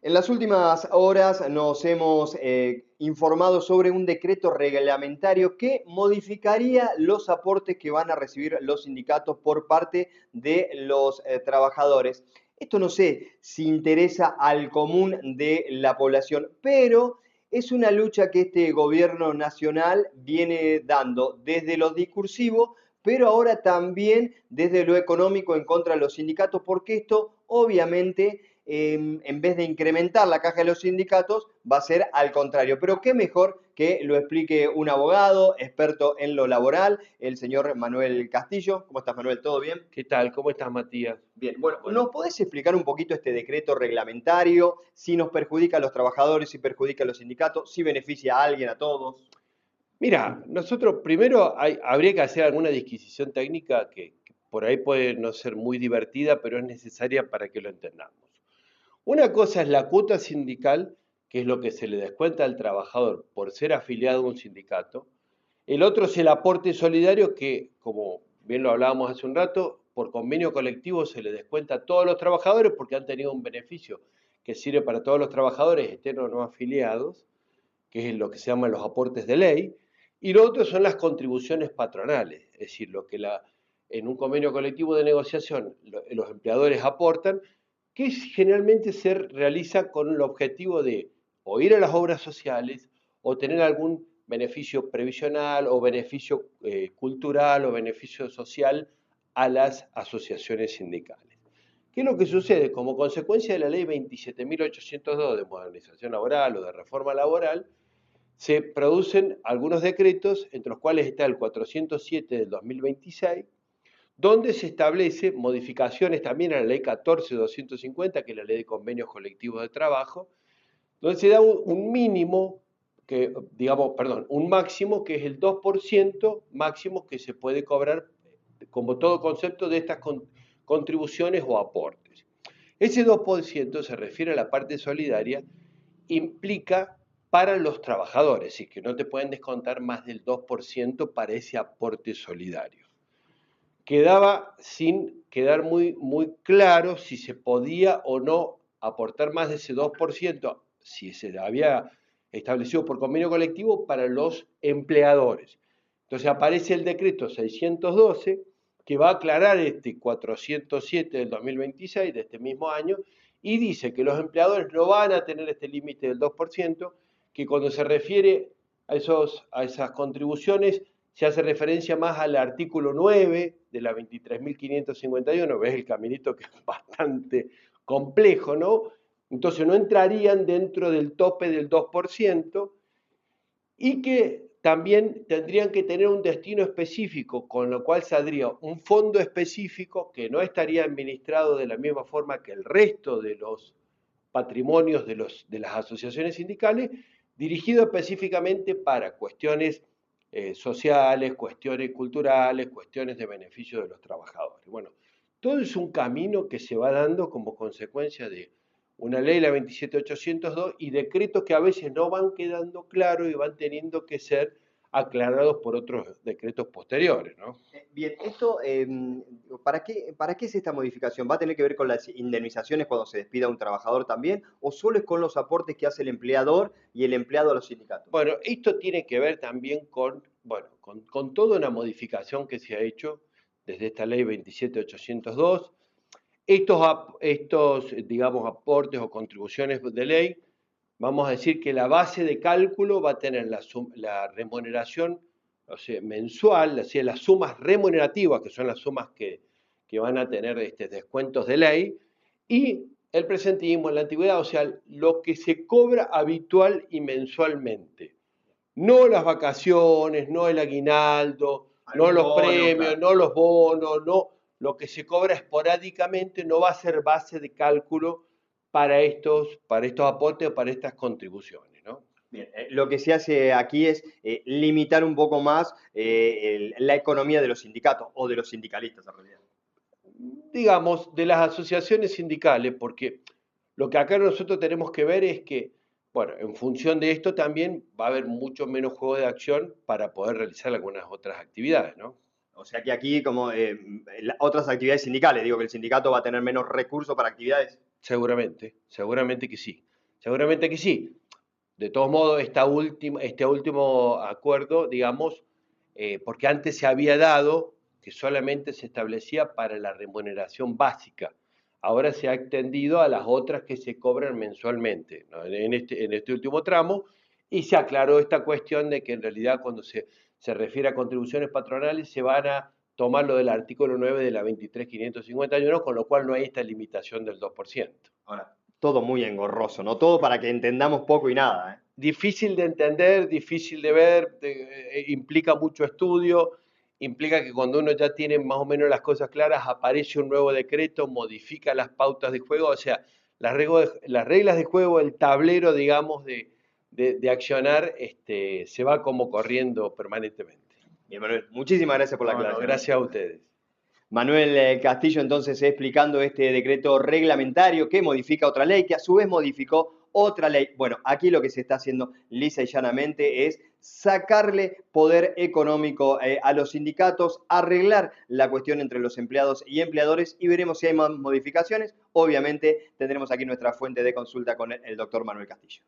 En las últimas horas nos hemos informado sobre un decreto reglamentario que modificaría los aportes que van a recibir los sindicatos por parte de los trabajadores. Esto no sé si interesa al común de la población, pero es una lucha que este gobierno nacional viene dando desde lo discursivo, pero ahora también desde lo económico en contra de los sindicatos, porque esto obviamente en vez de incrementar la caja de los sindicatos, va a ser al contrario. Pero qué mejor que lo explique un abogado, experto en lo laboral, el señor Manuel Castillo. ¿Cómo estás, Manuel? ¿Todo bien? ¿Qué tal? ¿Cómo estás, Matías? Bien, bueno, Bueno, ¿nos podés explicar un poquito este decreto reglamentario? Si nos perjudica a los trabajadores, si perjudica a los sindicatos, si beneficia a alguien, a todos. mira, nosotros primero habría que hacer alguna disquisición técnica que por ahí puede no ser muy divertida, pero es necesaria para que lo entendamos. Una cosa es la cuota sindical, que es lo que se le descuenta al trabajador por ser afiliado a un sindicato. El otro es el aporte solidario que, como bien lo hablábamos hace un rato, por convenio colectivo se le descuenta a todos los trabajadores porque han tenido un beneficio que sirve para todos los trabajadores, estén o no afiliados, que es lo que se llaman los aportes de ley, y lo otro son las contribuciones patronales, es decir, lo que en un convenio colectivo de negociación los empleadores aportan, que generalmente se realiza con el objetivo de o ir a las obras sociales o tener algún beneficio previsional o beneficio cultural o beneficio social a las asociaciones sindicales. ¿Qué es lo que sucede? Como consecuencia de la ley 27.802 de modernización laboral o de reforma laboral, se producen algunos decretos, entre los cuales está el 407 del 2026, donde se establece modificaciones también a la ley 14.250, que es la ley de convenios colectivos de trabajo, donde se da un mínimo, que, digamos, perdón, un máximo que es el 2% máximo que se puede cobrar como todo concepto de estas contribuciones o aportes. Ese 2% se refiere a la parte solidaria, implica para los trabajadores, y que no te pueden descontar más del 2% para ese aporte solidario. Quedaba sin quedar muy claro si se podía o no aportar más de ese 2%, si se había establecido por convenio colectivo para los empleadores. Entonces aparece el decreto 612 que va a aclarar este 407 del 2026 de este mismo año y dice que los empleadores no van a tener este límite del 2%, que cuando se refiere a esas contribuciones se hace referencia más al artículo 9 de la 23.551, ves el caminito que es bastante complejo, ¿no? Entonces no entrarían dentro del tope del 2% y que también tendrían que tener un destino específico, con lo cual saldría un fondo específico que no estaría administrado de la misma forma que el resto de los patrimonios de las asociaciones sindicales, dirigido específicamente para cuestiones sociales, cuestiones culturales, cuestiones de beneficio de los trabajadores. Bueno, todo es un camino que se va dando como consecuencia de una ley, la 27.802, y decretos que a veces no van quedando claros y van teniendo que ser aclarados por otros decretos posteriores, ¿no? Bien, esto, para qué es esta modificación? ¿Va a tener que ver con las indemnizaciones cuando se despida un trabajador también? ¿O solo es con los aportes que hace el empleador y el empleado a los sindicatos? Bueno, esto tiene que ver también con, bueno, con toda una modificación que se ha hecho desde esta ley 27.802. Estos, digamos, aportes o contribuciones de ley, vamos a decir que la base de cálculo va a tener la remuneración, o sea, mensual, o sea, las sumas remunerativas, que son las sumas que van a tener descuentos de ley, y el presentismo en la antigüedad, o sea, lo que se cobra habitual y mensualmente. No las vacaciones, no el aguinaldo, no Algún los bono, premios, claro. no los bonos, no lo que se cobra esporádicamente no va a ser base de cálculo para estos aportes o para estas contribuciones, ¿no? Bien, lo que se hace aquí es limitar un poco más la economía de los sindicatos o de los sindicalistas en realidad. Digamos, de las asociaciones sindicales, porque lo que acá nosotros tenemos que ver es que, bueno, en función de esto también va a haber mucho menos juego de acción para poder realizar algunas otras actividades, ¿no? O sea que aquí, como otras actividades sindicales, digo que el sindicato va a tener menos recursos para actividades. Seguramente, seguramente que sí. Seguramente que sí. De todos modos, este último acuerdo, digamos, porque antes se había dado que solamente se establecía para la remuneración básica. Ahora se ha extendido a las otras que se cobran mensualmente, ¿no? En este último tramo, y se aclaró esta cuestión de que en realidad cuando se refiere a contribuciones patronales se van a tomar lo del artículo 9 de la 23.551, con lo cual no hay esta limitación del 2%. Ahora, todo muy engorroso, ¿no? Todo para que entendamos poco y nada, ¿eh? Difícil de entender, difícil de ver, implica mucho estudio, implica que cuando uno ya tiene más o menos las cosas claras, aparece un nuevo decreto, modifica las pautas de juego, o sea, las reglas de juego, el tablero, digamos, de accionar, se va como corriendo permanentemente. Bien, Manuel, muchísimas gracias por la No, aclaración, ¿eh? gracias a ustedes. Manuel Castillo entonces explicando este decreto reglamentario que modifica otra ley, que a su vez modificó otra ley. Bueno, aquí lo que se está haciendo lisa y llanamente es sacarle poder económico a los sindicatos, arreglar la cuestión entre los empleados y empleadores y veremos si hay más modificaciones. Obviamente tendremos aquí nuestra fuente de consulta con el doctor Manuel Castillo.